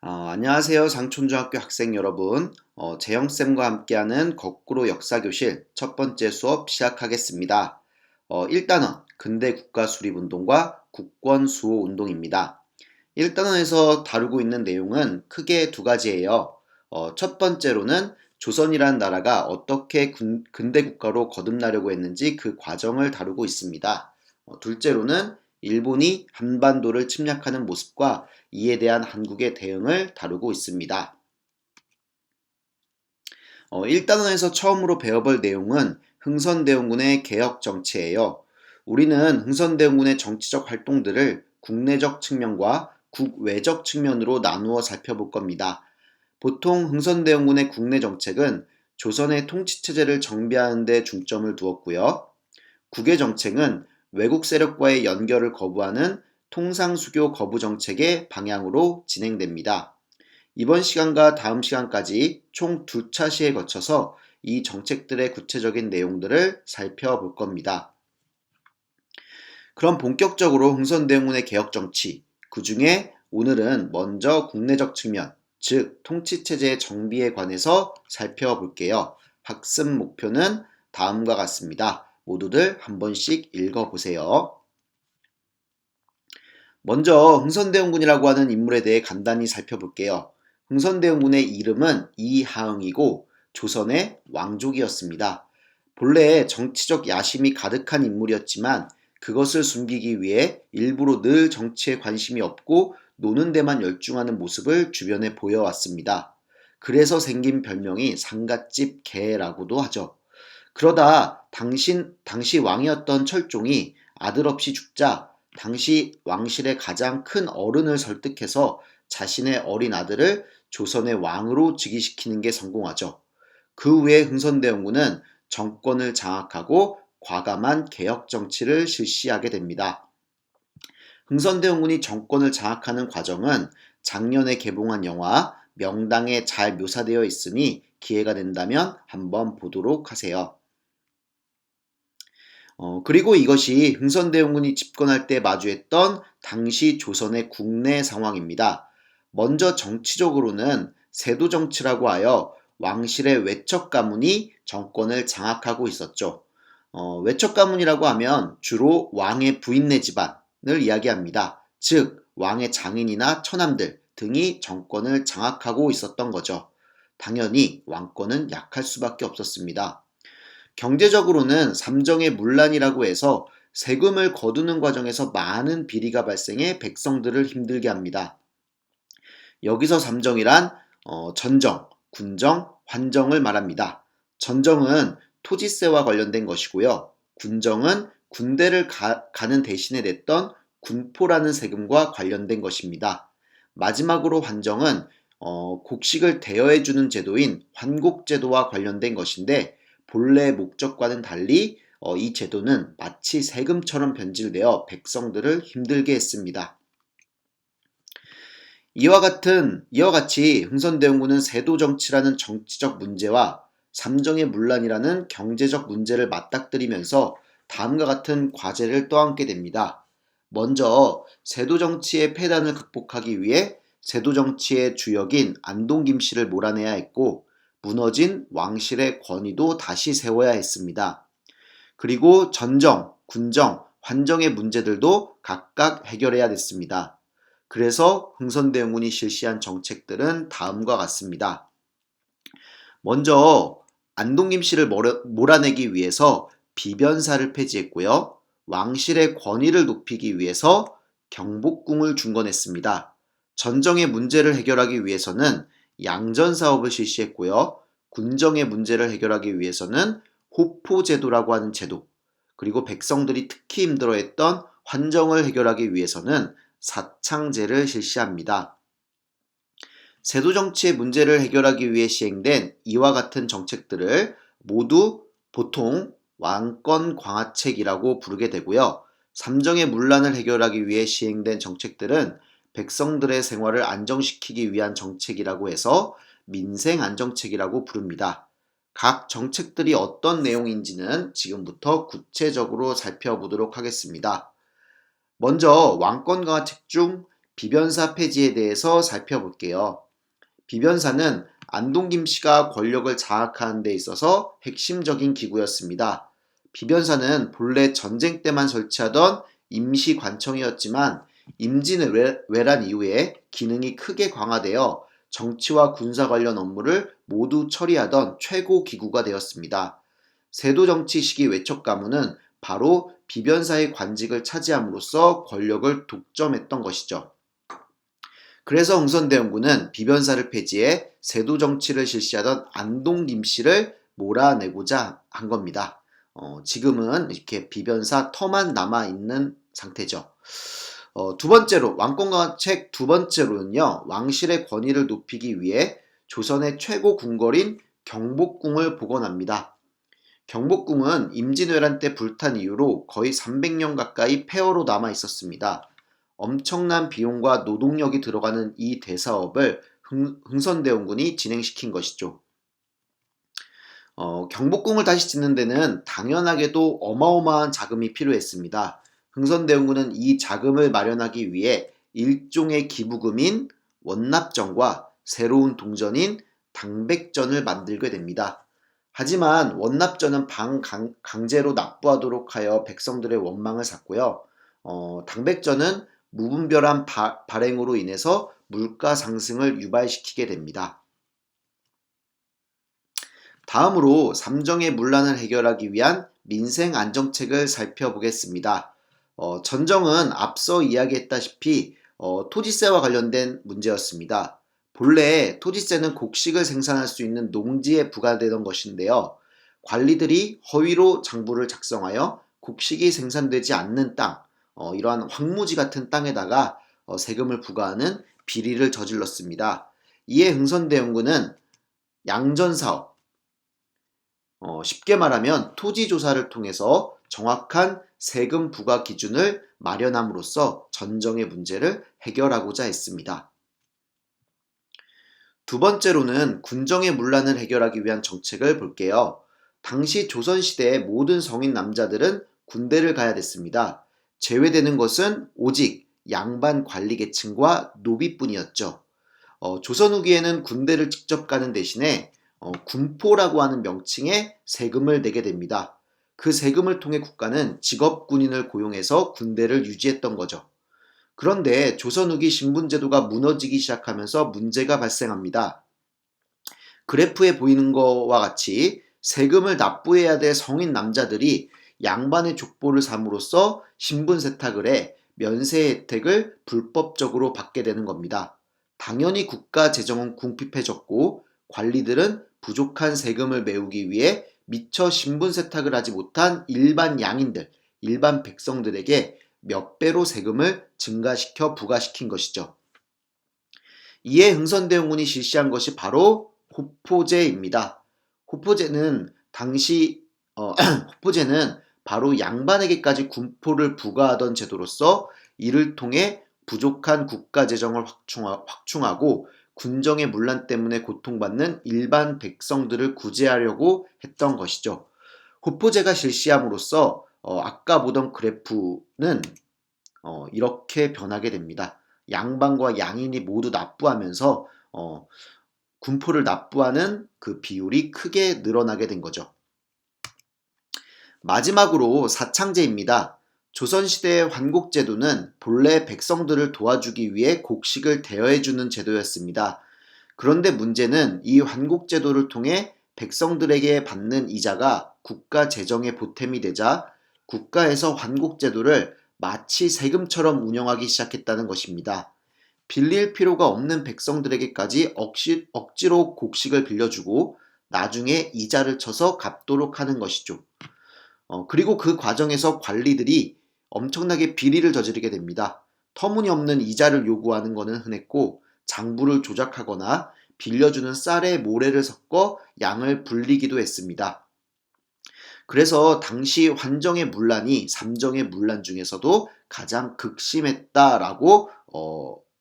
안녕하세요. 상촌중학교 학생 여러분. 재영쌤과 함께하는 거꾸로 역사교실 첫 번째 수업 시작하겠습니다. 1단원 근대 국가수립운동과 국권수호운동입니다. 1단원에서 다루고 있는 내용은 크게 두 가지예요. 첫 번째로는 조선이라는 나라가 어떻게 근대 국가로 거듭나려고 했는지 그 과정을 다루고 있습니다. 둘째로는 일본이 한반도를 침략하는 모습과 이에 대한 한국의 대응을 다루고 있습니다. 1단원에서 처음으로 배워볼 내용은 흥선대원군의 개혁 정치예요. 우리는 흥선대원군의 정치적 활동들을 국내적 측면과 국외적 측면으로 나누어 살펴볼 겁니다. 보통 흥선대원군의 국내 정책은 조선의 통치체제를 정비하는 데 중점을 두었고요. 국외 정책은 외국 세력과의 연결을 거부하는 통상수교 거부 정책의 방향으로 진행됩니다. 이번 시간과 다음 시간까지 총 두 차시에 거쳐서 이 정책들의 구체적인 내용들을 살펴볼 겁니다. 그럼 본격적으로 흥선대원군의 개혁정치, 그 중에 오늘은 먼저 국내적 측면, 즉 통치체제의 정비에 관해서 살펴볼게요. 학습 목표는 다음과 같습니다. 모두들 한 번씩 읽어보세요. 먼저 흥선대원군이라고 하는 인물에 대해 간단히 살펴볼게요. 흥선대원군의 이름은 이하응이고 조선의 왕족이었습니다. 본래 정치적 야심이 가득한 인물이었지만 그것을 숨기기 위해 일부러 늘 정치에 관심이 없고 노는 데만 열중하는 모습을 주변에 보여왔습니다. 그래서 생긴 별명이 상갓집 개라고도 하죠. 그러다 당시 왕이었던 철종이 아들 없이 죽자 당시 왕실의 가장 큰 어른을 설득해서 자신의 어린 아들을 조선의 왕으로 즉위시키는 게 성공하죠. 그 후에 흥선대원군은 정권을 장악하고 과감한 개혁 정치를 실시하게 됩니다. 흥선대원군이 정권을 장악하는 과정은 작년에 개봉한 영화 명당에 잘 묘사되어 있으니 기회가 된다면 한번 보도록 하세요. 그리고 이것이 흥선대원군이 집권할 때 마주했던 당시 조선의 국내 상황입니다. 먼저 정치적으로는 세도정치라고 하여 왕실의 외척 가문이 정권을 장악하고 있었죠. 외척 가문이라고 하면 주로 왕의 부인네 집안을 이야기합니다. 즉 왕의 장인이나 처남들 등이 정권을 장악하고 있었던 거죠. 당연히 왕권은 약할 수밖에 없었습니다. 경제적으로는 삼정의 문란이라고 해서 세금을 거두는 과정에서 많은 비리가 발생해 백성들을 힘들게 합니다. 여기서 삼정이란 전정, 군정, 환정을 말합니다. 전정은 토지세와 관련된 것이고요. 군정은 군대를 가는 대신에 냈던 군포라는 세금과 관련된 것입니다. 마지막으로 환정은 곡식을 대여해주는 제도인 환곡제도와 관련된 것인데 본래 목적과는 달리 이 제도는 마치 세금처럼 변질되어 백성들을 힘들게 했습니다. 이와 같이 흥선대원군은 세도정치라는 정치적 문제와 삼정의 문란이라는 경제적 문제를 맞닥뜨리면서 다음과 같은 과제를 떠안게 됩니다. 먼저 세도정치의 폐단을 극복하기 위해 세도정치의 주역인 안동 김씨를 몰아내야 했고 무너진 왕실의 권위도 다시 세워야 했습니다. 그리고 전정, 군정, 환정의 문제들도 각각 해결해야 됐습니다. 그래서 흥선대원군이 실시한 정책들은 다음과 같습니다. 먼저 안동 김씨를 몰아내기 위해서 비변사를 폐지했고요. 왕실의 권위를 높이기 위해서 경복궁을 중건했습니다. 전정의 문제를 해결하기 위해서는 양전사업을 실시했고요. 군정의 문제를 해결하기 위해서는 호포제도라고 하는 제도, 그리고 백성들이 특히 힘들어했던 환정을 해결하기 위해서는 사창제를 실시합니다. 세도정치의 문제를 해결하기 위해 시행된 이와 같은 정책들을 모두 보통 왕권 광화책이라고 부르게 되고요. 삼정의 문란을 해결하기 위해 시행된 정책들은 백성들의 생활을 안정시키기 위한 정책이라고 해서 민생안정책이라고 부릅니다. 각 정책들이 어떤 내용인지는 지금부터 구체적으로 살펴보도록 하겠습니다. 먼저 왕권 강화책 중 비변사 폐지에 대해서 살펴볼게요. 비변사는 안동 김씨가 권력을 장악하는 데 있어서 핵심적인 기구였습니다. 비변사는 본래 전쟁 때만 설치하던 임시 관청이었지만 임진왜란 이후에 기능이 크게 강화되어 정치와 군사 관련 업무를 모두 처리하던 최고 기구가 되었습니다. 세도정치 시기 외척 가문은 바로 비변사의 관직을 차지함으로써 권력을 독점했던 것이죠. 그래서 흥선대원군은 비변사를 폐지해 세도정치를 실시하던 안동 김씨를 몰아내고자 한 겁니다. 지금은 이렇게 비변사 터만 남아있는 상태죠. 두 번째로 왕권과책 두 번째로는요. 왕실의 권위를 높이기 위해 조선의 최고 궁궐인 경복궁을 복원합니다. 경복궁은 임진왜란 때 불탄 이후로 거의 300년 가까이 폐허로 남아 있었습니다. 엄청난 비용과 노동력이 들어가는 이 대사업을 흥선대원군이 진행시킨 것이죠. 경복궁을 다시 짓는 데는 당연하게도 어마어마한 자금이 필요했습니다. 흥선대원군은 이 자금을 마련하기 위해 일종의 기부금인 원납전과 새로운 동전인 당백전을 만들게 됩니다. 하지만 원납전은 강제로 납부하도록 하여 백성들의 원망을 샀고요. 당백전은 무분별한 발행으로 인해서 물가 상승을 유발시키게 됩니다. 다음으로 삼정의 문란을 해결하기 위한 민생 안정책을 살펴보겠습니다. 전정은 앞서 이야기했다시피 토지세와 관련된 문제였습니다. 본래 토지세는 곡식을 생산할 수 있는 농지에 부과되던 것인데요. 관리들이 허위로 장부를 작성하여 곡식이 생산되지 않는 땅, 이러한 황무지 같은 땅에다가 세금을 부과하는 비리를 저질렀습니다. 이에 흥선대원군은 양전사업, 쉽게 말하면 토지조사를 통해서 정확한 세금 부과 기준을 마련함으로써 전정의 문제를 해결하고자 했습니다. 두 번째로는 군정의 문란을 해결하기 위한 정책을 볼게요. 당시 조선시대의 모든 성인 남자들은 군대를 가야 됐습니다. 제외되는 것은 오직 양반 관리 계층과 노비뿐이었죠. 조선 후기에는 군대를 직접 가는 대신에 군포라고 하는 명칭의 세금을 내게 됩니다. 그 세금을 통해 국가는 직업 군인을 고용해서 군대를 유지했던 거죠. 그런데 조선 후기 신분제도가 무너지기 시작하면서 문제가 발생합니다. 그래프에 보이는 것과 같이 세금을 납부해야 될 성인 남자들이 양반의 족보를 삼으로써 신분 세탁을 해 면세 혜택을 불법적으로 받게 되는 겁니다. 당연히 국가 재정은 궁핍해졌고 관리들은 부족한 세금을 메우기 위해 미처 신분 세탁을 하지 못한 일반 양인들, 일반 백성들에게 몇 배로 세금을 증가시켜 부과시킨 것이죠. 이에 흥선대원군이 실시한 것이 바로 호포제입니다. 호포제는 호포제는 바로 양반에게까지 군포를 부과하던 제도로서 이를 통해 부족한 국가 재정을 확충하고 군정의 문란 때문에 고통받는 일반 백성들을 구제하려고 했던 것이죠. 호포제가 실시함으로써 아까 보던 그래프는 이렇게 변하게 됩니다. 양반과 양인이 모두 납부하면서 군포를 납부하는 그 비율이 크게 늘어나게 된 거죠. 마지막으로 사창제입니다. 조선시대의 환곡제도는 본래 백성들을 도와주기 위해 곡식을 대여해주는 제도였습니다. 그런데 문제는 이 환곡제도를 통해 백성들에게 받는 이자가 국가 재정의 보탬이 되자 국가에서 환곡제도를 마치 세금처럼 운영하기 시작했다는 것입니다. 빌릴 필요가 없는 백성들에게까지 억지로 곡식을 빌려주고 나중에 이자를 쳐서 갚도록 하는 것이죠. 그리고 그 과정에서 관리들이 엄청나게 비리를 저지르게 됩니다. 터무니없는 이자를 요구하는 것은 흔했고 장부를 조작하거나 빌려주는 쌀에 모래를 섞어 양을 불리기도 했습니다. 그래서 당시 환정의 문란이 삼정의 문란 중에서도 가장 극심했다라고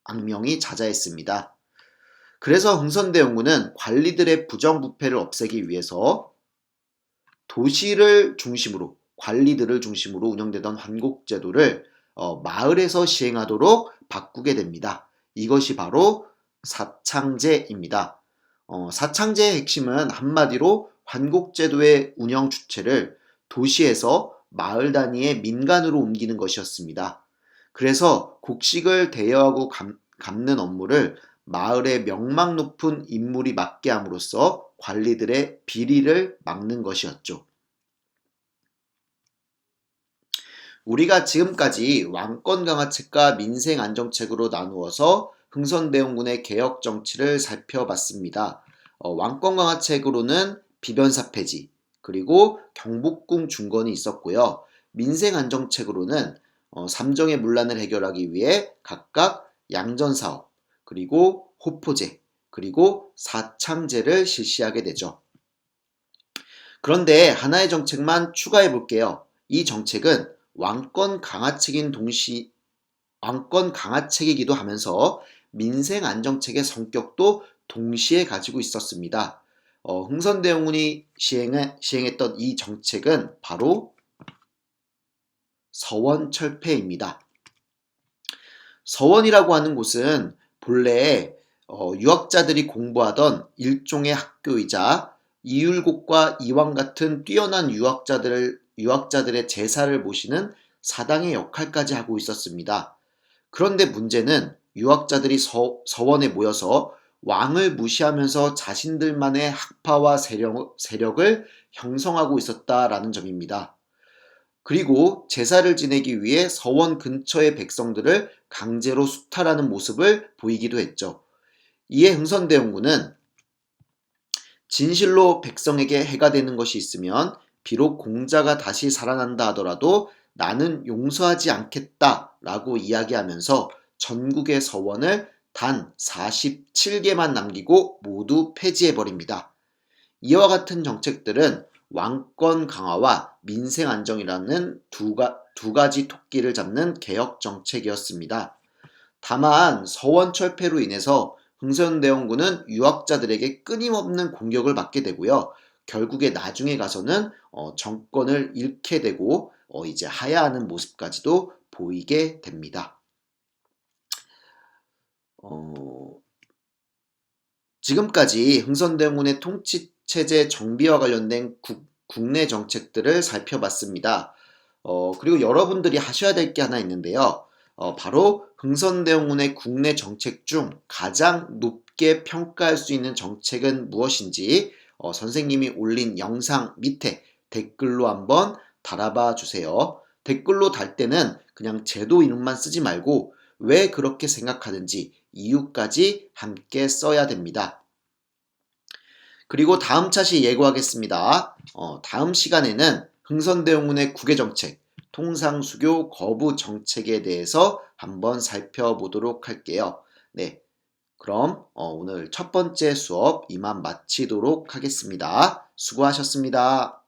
악명이 자자했습니다. 그래서 흥선대원군은 관리들의 부정부패를 없애기 위해서 도시를 중심으로 관리들을 중심으로 운영되던 환곡제도를 마을에서 시행하도록 바꾸게 됩니다. 이것이 바로 사창제입니다. 사창제의 핵심은 한마디로 관곡제도의 운영 주체를 도시에서 마을 단위의 민간으로 옮기는 것이었습니다. 그래서 곡식을 대여하고 갚는 업무를 마을의 명망 높은 인물이 맡게 함으로써 관리들의 비리를 막는 것이었죠. 우리가 지금까지 왕권 강화책과 민생 안정책으로 나누어서 흥선대원군의 개혁 정치를 살펴봤습니다. 왕권 강화책으로는 비변사 폐지, 그리고 경복궁 중건이 있었고요. 민생 안정책으로는 삼정의 문란을 해결하기 위해 각각 양전사업, 그리고 호포제, 그리고 사창제를 실시하게 되죠. 그런데 하나의 정책만 추가해 볼게요. 이 정책은 왕권 강화책이기도 하면서 민생 안정책의 성격도 동시에 가지고 있었습니다. 흥선대원군이 시행했던 이 정책은 바로 서원철폐입니다. 서원이라고 하는 곳은 본래 유학자들이 공부하던 일종의 학교이자 이율곡과 이황 같은 뛰어난 유학자들의 제사를 모시는 사당의 역할까지 하고 있었습니다. 그런데 문제는 유학자들이 서원에 모여서 왕을 무시하면서 자신들만의 학파와 세력을 형성하고 있었다라는 점입니다. 그리고 제사를 지내기 위해 서원 근처의 백성들을 강제로 수탈하는 모습을 보이기도 했죠. 이에 흥선대원군은 진실로 백성에게 해가 되는 것이 있으면 비록 공자가 다시 살아난다 하더라도 나는 용서하지 않겠다라고 이야기하면서 전국의 서원을 단 47개만 남기고 모두 폐지해버립니다. 이와 같은 정책들은 왕권 강화와 민생 안정이라는 두 가지 토끼를 잡는 개혁 정책이었습니다. 다만 서원 철폐로 인해서 흥선대원군은 유학자들에게 끊임없는 공격을 받게 되고요. 결국에 나중에 가서는 정권을 잃게 되고 이제 하야하는 모습까지도 보이게 됩니다. 지금까지 흥선대원군의 통치체제 정비와 관련된 국내 정책들을 살펴봤습니다. 그리고 여러분들이 하셔야 될 게 하나 있는데요. 바로 흥선대원군의 국내 정책 중 가장 높게 평가할 수 있는 정책은 무엇인지 선생님이 올린 영상 밑에 댓글로 한번 달아봐 주세요. 댓글로 달 때는 그냥 제도 이름만 쓰지 말고 왜 그렇게 생각하는지 이유까지 함께 써야 됩니다. 그리고 다음 차시 예고하겠습니다. 다음 시간에는 흥선대원군의 국외정책, 통상수교 거부 정책에 대해서 한번 살펴보도록 할게요. 네, 그럼 오늘 첫 번째 수업 이만 마치도록 하겠습니다. 수고하셨습니다.